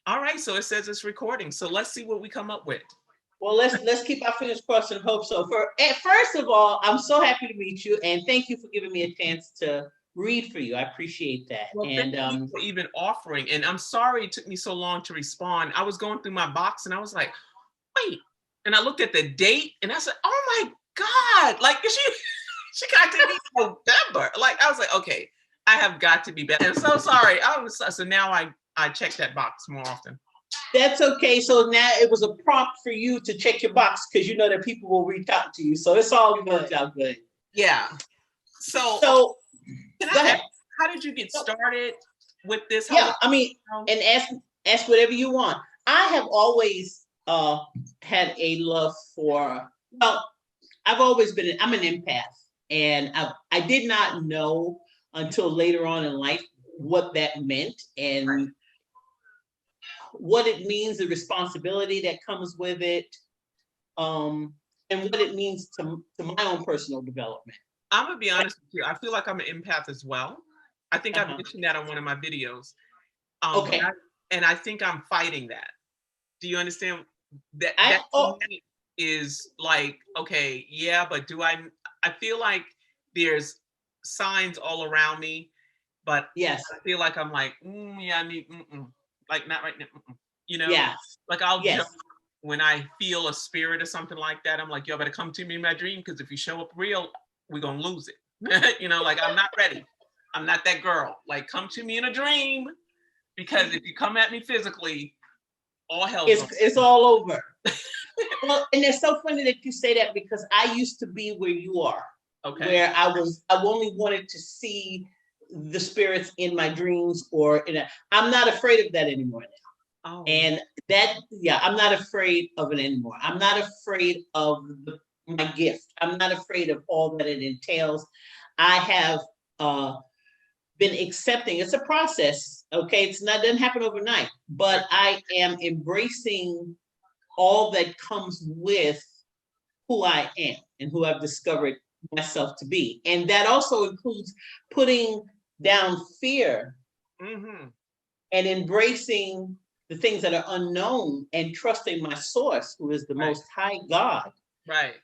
All right, so it says it's recording. So let's see what we come up with. Well, let's keep our fingers crossed and hope so. First of all, I'm so happy to meet you, and thank you for giving me a chance to read for you. I appreciate that. Well, thank And you for even offering. And I'm sorry it took me so long to respond. I was going through my box and I was like, wait. And I looked at the date and I said, oh my God, like she got to be November. Like I was like, okay, I have got to be better. I'm so sorry. So now I check that box more often. that's okay. So now it was a prompt for you to check your box because you know that people will reach out to you. So it's all worked out good. Yeah. So go ahead. How did you get started with this? I mean, and ask whatever you want. I have always had a love for, well, I'm an empath, and I did not know until later on in life what that meant and what it means, the responsibility that comes with it, and what it means to my own personal development. I'm gonna be honest with you. I feel like I'm an empath as well. I think I mentioned that on one of my videos. Okay. And I think I'm fighting that. Do you understand? That is like, okay, yeah, but I feel like there's signs all around me, but yes, I feel like I'm like, yeah, I need, like not right now, you know? Yes. Like I'll joke when I feel a spirit or something like that. I'm like, yo, better come to me in my dream, because if you show up real, we're gonna lose it. You know, like I'm not ready. I'm not that girl. Like, come to me in a dream, because if you come at me physically, all hell it's all over. Well, and it's so funny that you say that, because I used to be where you are. Okay. Where I only wanted to see the spirits in my dreams, or I'm not afraid of that anymore now. Oh. And I'm not afraid of it anymore. I'm not afraid of my gift. I'm not afraid of all that it entails. I have been accepting. It's a process, okay? Doesn't happen overnight, but I am embracing all that comes with who I am and who I've discovered myself to be. And that also includes putting down fear and embracing the things that are unknown and trusting my source, who is the most high God. Right.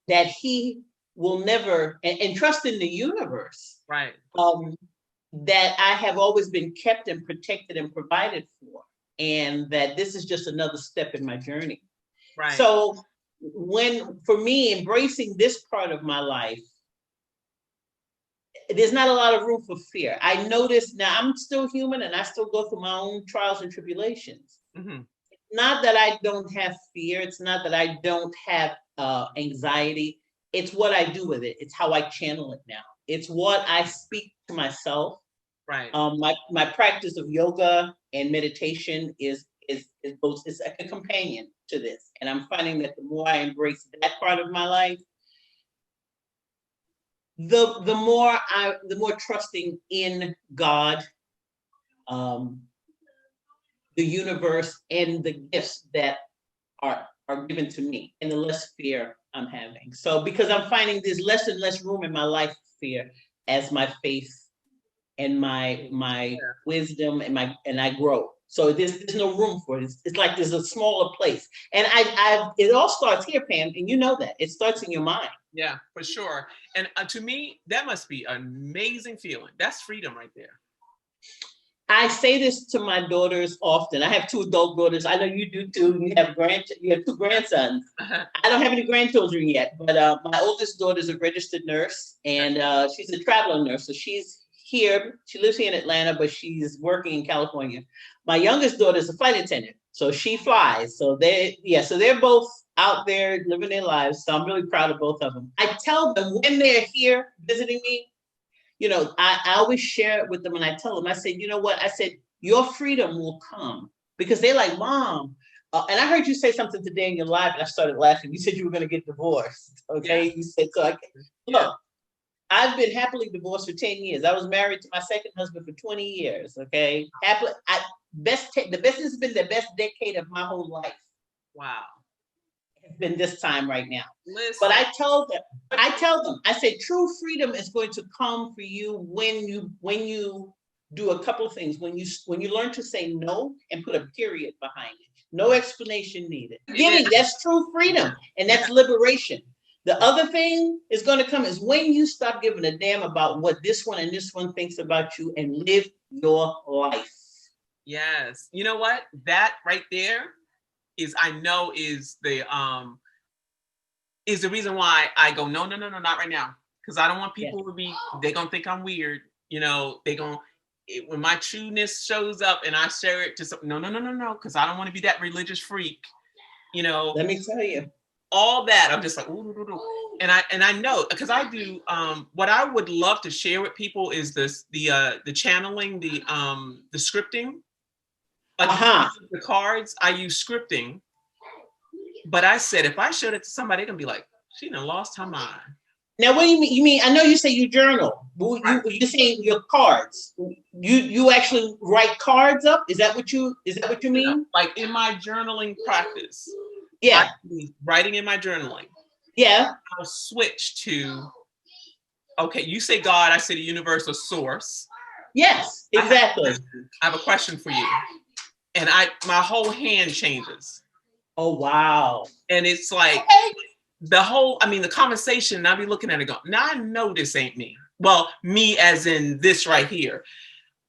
That he will never, and trust in the universe. Right. That I have always been kept and protected and provided for. And that this is just another step in my journey. Right. So for me, embracing this part of my life, there's not a lot of room for fear. I notice now I'm still human and I still go through my own trials and tribulations. Not that I don't have fear. It's not that I don't have anxiety. It's what I do with it. It's how I channel it now. It's what I speak to myself. Right. My practice of yoga and meditation is like a companion to this. And I'm finding that the more I embrace that part of my life, the more trusting in God, the universe, and the gifts that are given to me, and the less fear I'm having. So because I'm finding there's less and less room in my life for fear as my faith and my wisdom and I grow. So there's no room for it. It's like there's a smaller place. And it all starts here, Pam, and you know that. It starts in your mind. Yeah, for sure. And to me, that must be an amazing feeling. That's freedom right there. I say this to my daughters often. I have 2 adult daughters. I know you do too. You have 2 grandsons. I don't have any grandchildren yet, but my oldest daughter is a registered nurse, and she's a traveling nurse. So she's here. She lives here in Atlanta, but she's working in California. My youngest daughter is a flight attendant, so she flies. So they're both out there living their lives. So I'm really proud of both of them. I tell them when they're here visiting me, you know, I always share it with them, and I tell them, I said, you know what? I said, your freedom will come, because they're like, Mom. And I heard you say something today in your live, and I started laughing. You said you were going to get divorced. Okay. Yeah. You said, look, I've been happily divorced for 10 years. I was married to my second husband for 20 years. Okay. Happily, the best has been the best decade of my whole life. Wow. It's been this time right now. Listen. But I tell them, I said, true freedom is going to come for you when you do a couple of things. When you learn to say no and put a period behind it, no explanation needed. Giving, that's true freedom, and that's liberation. The other thing is going to come is when you stop giving a damn about what this one and this one thinks about you and live your life. Yes. You know what? That right there is the reason why I go, no, not right now. Because I don't want people to be, they're going to think I'm weird. You know, when my trueness shows up and I share it to some, no, because I don't want to be that religious freak. You know, let me tell you. All that, I'm just like, ooh. And I know, because I do, what I would love to share with people is the channeling, the scripting. Like the cards, I use scripting. But I said, if I showed it to somebody, they're going to be like, she done lost her mind. Now, what do you mean? You mean, I know you say you journal. You say your cards. You actually write cards up? Is that what you mean? Yeah, like in my journaling practice. Yeah. Writing in my journaling. Yeah. I'll switch to, okay, you say God, I say the universal source. Yes, exactly. I have a question for you. And my whole hand changes. Oh, wow. And it's like the conversation, I'll be looking at it going, now I know this ain't me. Well, me as in this right here.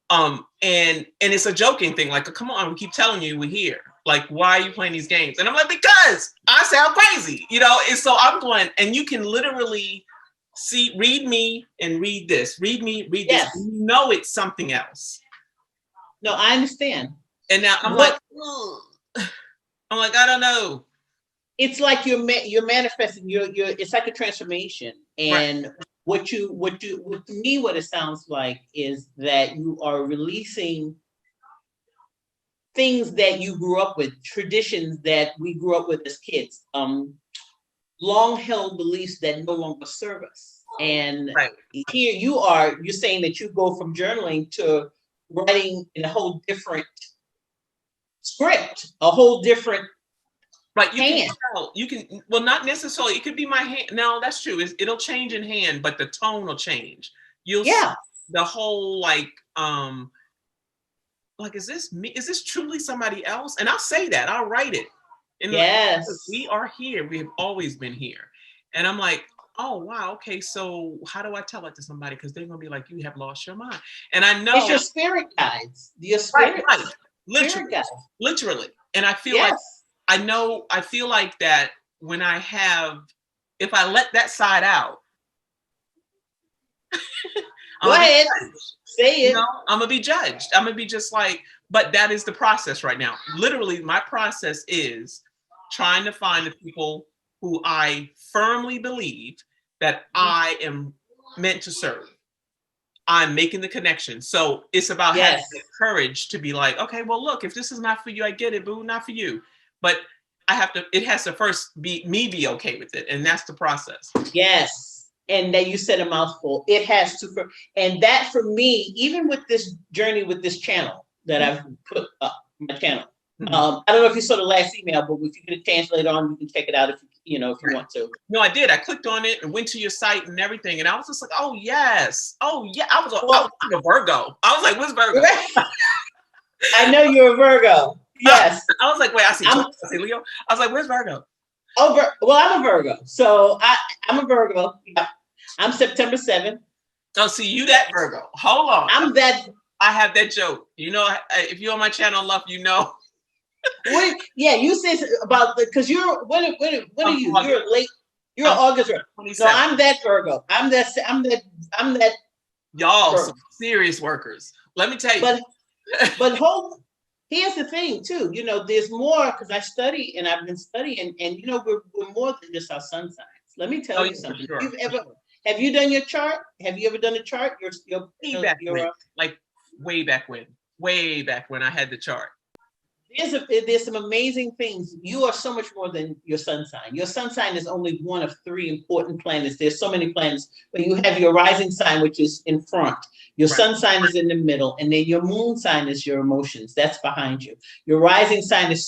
And it's a joking thing. Like, come on, we keep telling you we're here. Like, why are you playing these games? And I'm like, because I sound crazy, you know? And so I'm going, and you can literally read me and read this. Read me, read this. You know it's something else. No, I understand. And now I'm like, I don't know. It's like you're manifesting. It's like a transformation. And what to me, what it sounds like is that you are releasing things that you grew up with, traditions that we grew up with as kids, long-held beliefs that no longer serve us. And here you're saying that you go from journaling to writing in a whole different script, a whole different you can well, not necessarily, it could be my hand. No, that's true. It'll change in hand, but the tone will change. You'll see the whole like, is this me? Is this truly somebody else? And I'll say that. I'll write it. And we are here. We have always been here. And I'm like, oh wow, okay. So how do I tell it to somebody? Because they're gonna be like, you have lost your mind. And I know it's your spirit guides. Your spirit, literally. And I feel like I feel like that when if I let that side out, go ahead, say it. You know, I'm gonna be judged. I'm gonna be just like, but that is the process right now. Literally, my process is trying to find the people who I firmly believe that I am meant to serve. I'm making the connection. So it's about having the courage to be like, okay, well, look, if this is not for you, I get it, boo, not for you. But it has to first be okay with it. And that's the process. Yes. And then you said a mouthful. It has to, and that for me, even with this journey, with this channel that I've put up, my channel. I don't know if you saw the last email, but if you get a chance later on, you can check it out if you want to. No, I did. I clicked on it and went to your site and everything. And I was just like, oh, yes. Oh, yeah. I was a Virgo. I was like, what's Virgo? I know you're a Virgo. Yes. I was like, wait, I see Leo. I was like, where's Virgo? Oh, well, I'm a Virgo. So I'm a Virgo. Yeah. I'm September 7th. Oh, see, you that Virgo. Hold on. I have that joke. You know, if you're on my channel, love, you know. You said about because you're what are you? You're late. You're August. So I'm that Virgo. I'm that. Y'all some serious workers. Let me tell you. But here's the thing too. You know, there's more because I study and I've been studying, and you know, we're more than just our sun signs. Let me tell you something. Sure. Have you done your chart? Have you ever done a chart? Way back when I had the chart. There's some amazing things. You are so much more than your sun sign. Your sun sign is only one of 3 important planets. There's so many planets, but you have your rising sign, which is in front. Your sun sign is in the middle, and then your moon sign is your emotions. That's behind you. Your rising sign is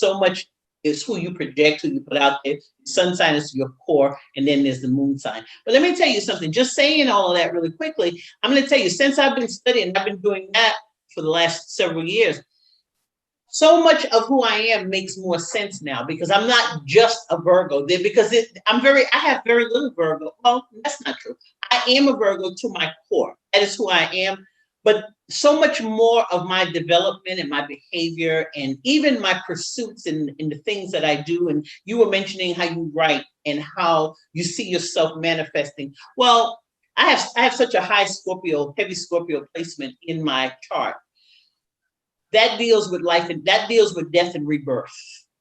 who you project, who you put out there. Sun sign is your core, and then there's the moon sign. But let me tell you something. Just saying all of that really quickly, I'm going to tell you, since I've been studying, I've been doing that for the last several years, so much of who I am makes more sense now because I'm not just a Virgo. Because I have very little Virgo. Well, that's not true. I am a Virgo to my core. That is who I am. But so much more of my development and my behavior and even my pursuits and the things that I do. And you were mentioning how you write and how you see yourself manifesting. Well, I have such a high heavy Scorpio placement in my chart. That deals with life and that deals with death and rebirth.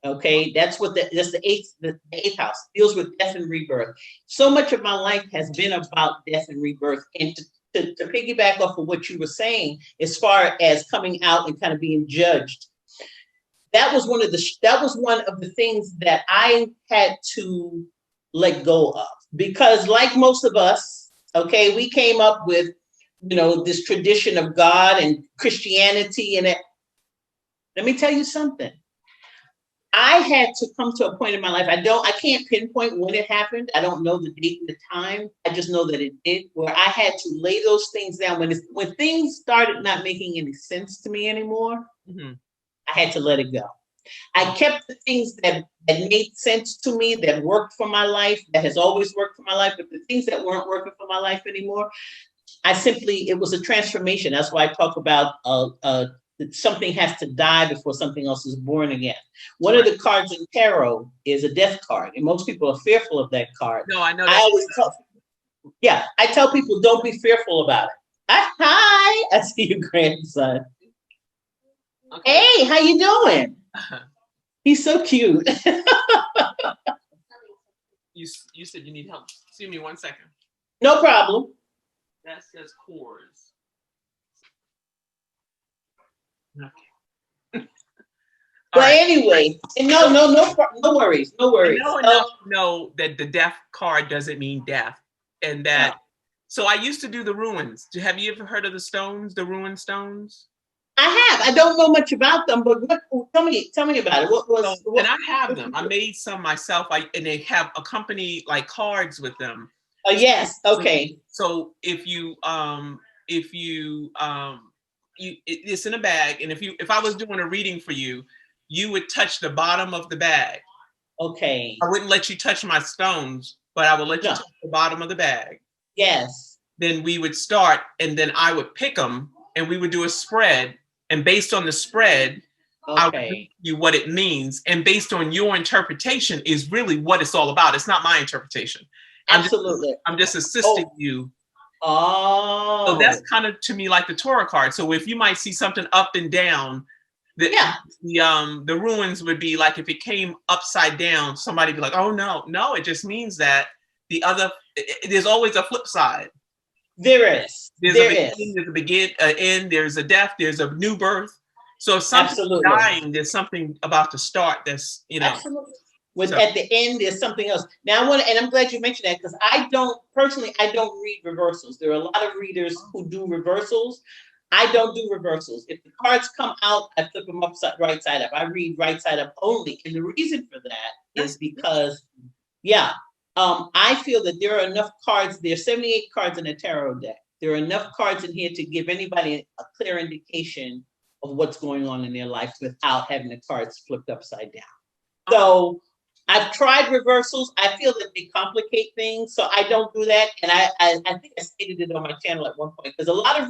Okay, that's the eighth house deals with death and rebirth. So much of my life has been about death and rebirth. And to piggyback off of what you were saying, as far as coming out and kind of being judged, that was one of the things that I had to let go of, because like most of us, okay, we came up with this tradition of God and Christianity and it. Let me tell you something. I had to come to a point in my life. I can't pinpoint when it happened. I don't know the date and the time. I just know that it did, where I had to lay those things down. When things started not making any sense to me anymore, I had to let it go. I kept the things that made sense to me, that worked for my life, that has always worked for my life, but the things that weren't working for my life anymore, it was a transformation. That's why I talk about something has to die before something else is born again. One of the cards in tarot is a death card, and most people are fearful of that card. No, I know that. I tell people, don't be fearful about it. Hi, I see your grandson. Okay. Hey, how you doing? He's so cute. You said you need help. Excuse me 1 second. No problem. That says cores. Okay. But anyway, no worries. I know that the death card doesn't mean death, and that. So I used to do the ruins. Have you ever heard of the stones, the ruin stones? I have. I don't know much about them, but tell me about it. And I have them. I made some myself. And they have accompanied like cards with them. Yes. Okay. So if you it's in a bag, and if I was doing a reading for you, you would touch the bottom of the bag. Okay. I wouldn't let you touch my stones, but I would let you touch the bottom of the bag. Yes. Then we would start, and then I would pick them, and we would do a spread. And based on the spread, I would read you what it means. And based on your interpretation is really what it's all about. It's not my interpretation. Absolutely. I'm just assisting you. Oh. So that's kind of to me like the Torah card. So if you might see something up and down, the ruins would be like if it came upside down, somebody would be like, oh no, it just means that there's always a flip side. There is. There's a end, there's a death, there's a new birth. So if something's dying, there's something about to start that's, Absolutely. At the end, there's something else. Now, and I'm glad you mentioned that, because I don't read reversals. There are a lot of readers who do reversals. I don't do reversals. If the cards come out, I flip them right side up. I read right side up only. And the reason for that is because, I feel that there are enough cards. There are 78 cards in a tarot deck. There are enough cards in here to give anybody a clear indication of what's going on in their life without having the cards flipped upside down. So I've tried reversals. I feel that they complicate things, so I don't do that. And I think I stated it on my channel at one point, because there are a lot of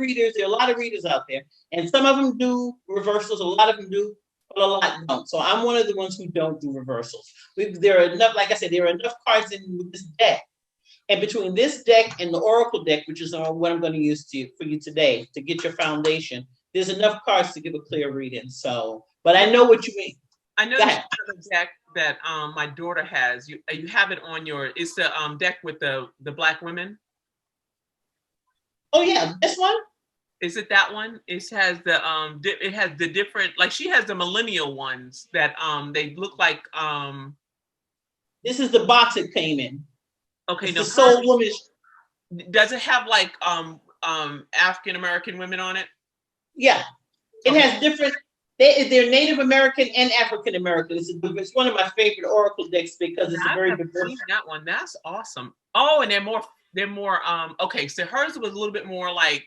readers out there, and some of them do reversals, a lot of them do, but a lot don't. So I'm one of the ones who don't do reversals. There are enough, like I said, there are enough cards in this deck. And between this deck and the Oracle deck, which is what I'm going to use for you today to get your foundation, there's enough cards to give a clear reading. So, but I know what you mean. I know the deck that my daughter has. You have it on it's the deck with the black women. Oh yeah, this one? Is it that one? It has the different, like she has the millennial ones that they look like this is the box it came in. Okay, it's the Soul Woman. Does it have like African American women on it? Yeah. It has different. They're Native American and African American. It's one of my favorite Oracle decks because it's a very diverse. Seen that one. That's awesome. Oh, and they're more. Okay, so hers was a little bit more like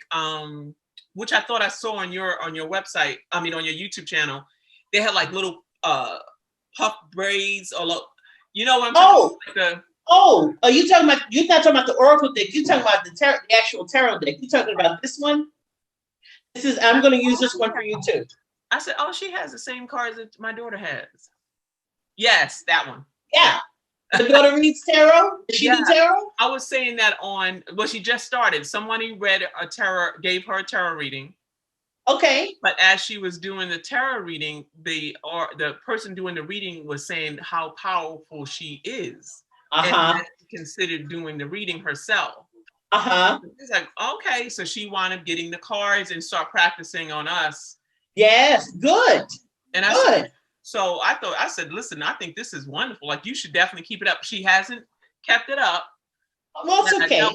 which I thought I saw on your website, I mean on your YouTube channel, they had like little puff braids or you know what I'm talking about? You're not talking about the Oracle deck, you're talking about the actual tarot deck. You're talking about this one? I'm gonna use this one for you too. I said, oh, she has the same cards that my daughter has. Yes, that one. Yeah. The daughter reads tarot? Does she do tarot? I was saying that she just started. Somebody gave her a tarot reading. Okay. But as she was doing the tarot reading, the person doing the reading was saying how powerful she is. And that she considered doing the reading herself. It's like, okay, so she wound up getting the cards and start practicing on us. Yes, good. And I said, listen, I think this is wonderful. Like, you should definitely keep it up. She hasn't kept it up. Well, it's okay.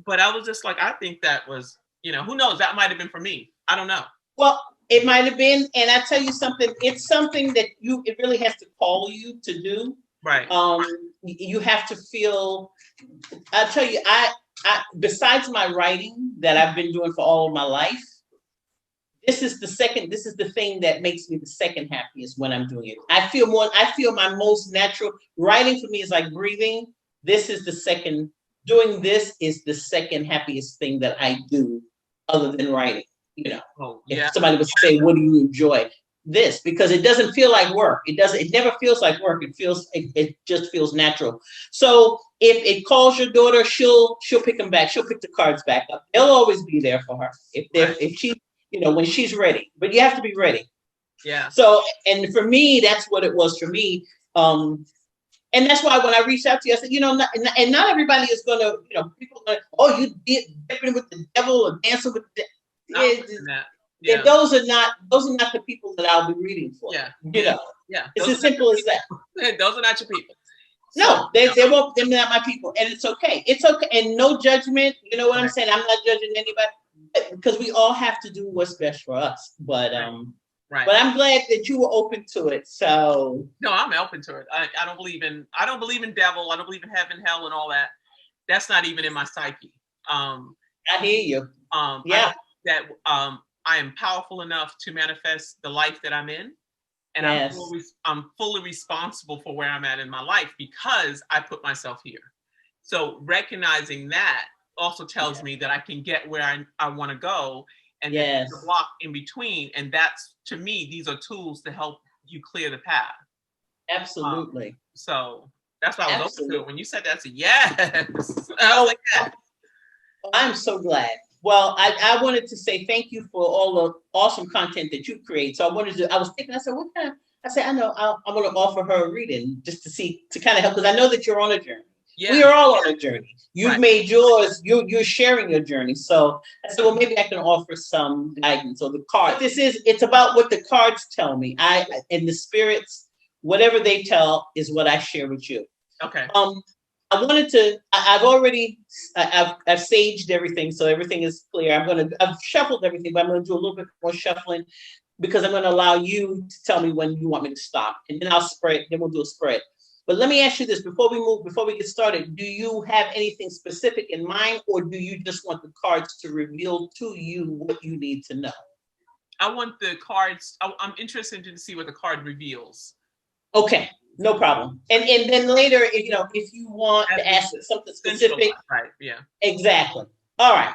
But I was just like, I think that was, who knows? That might have been for me. I don't know. Well, it might have been. And I tell you something, it's something that it really has to call you to do. Right. You have to feel, I'll tell you, I besides my writing that I've been doing for all of my life, this is the thing that makes me the second happiest when I'm doing it. I feel my most natural. Writing for me is like breathing. Doing this is the second happiest thing that I do other than writing. If somebody would say, what do you enjoy? This, because it doesn't feel like work. It never feels like work. It just feels natural. So if it calls your daughter, she'll pick them back. She'll pick the cards back up. They'll always be there for her if she, when she's ready. But you have to be ready. Yeah. So, and for me, that's what it was for me. And that's why when I reached out to you, I said, not everybody is gonna, people are like, oh, you did dipping with the devil or dancing with the Yeah. Those are not the people that I'll be reading for. Yeah. Yeah. It's as simple as that. Those are not your people. No, they're not my people. And it's okay. It's okay. And no judgment. You know what I'm saying? I'm not judging anybody because we all have to do what's best for us. But right. But I'm glad that you were open to it. So no, I'm open to it. I don't believe in devil. I don't believe in heaven, hell, and all that. That's not even in my psyche. I hear you. I am powerful enough to manifest the life that I'm in. And I'm fully responsible for where I'm at in my life because I put myself here. So recognizing that also tells me that I can get where I want to go, and there's a block in between. And that's, to me, these are tools to help you clear the path. Absolutely. So that's why I was open to it. When you said that, I said, yes. I was like, yeah. I'm so glad. Well, I wanted to say thank you for all the awesome content that you create. So I was thinking, I said, what kind of, I know I'm going to offer her a reading just to kind of help, because I know that you're on a journey. Yeah. We are all on a journey. You've made yours, you're sharing your journey. So I said, well, maybe I can offer some guidance or the card. It's about what the cards tell me. And the spirits, whatever they tell is what I share with you. Okay. I wanted to, I've saged everything, so everything is clear. I've shuffled everything, but I'm going to do a little bit more shuffling because I'm going to allow you to tell me when you want me to stop. And then we'll do a spread. But let me ask you this, before we get started, do you have anything specific in mind, or do you just want the cards to reveal to you what you need to know? I want the cards, I'm interested to see what the card reveals. Okay. No problem. And then later, if you want to ask something specific. Right, yeah. Exactly. All right.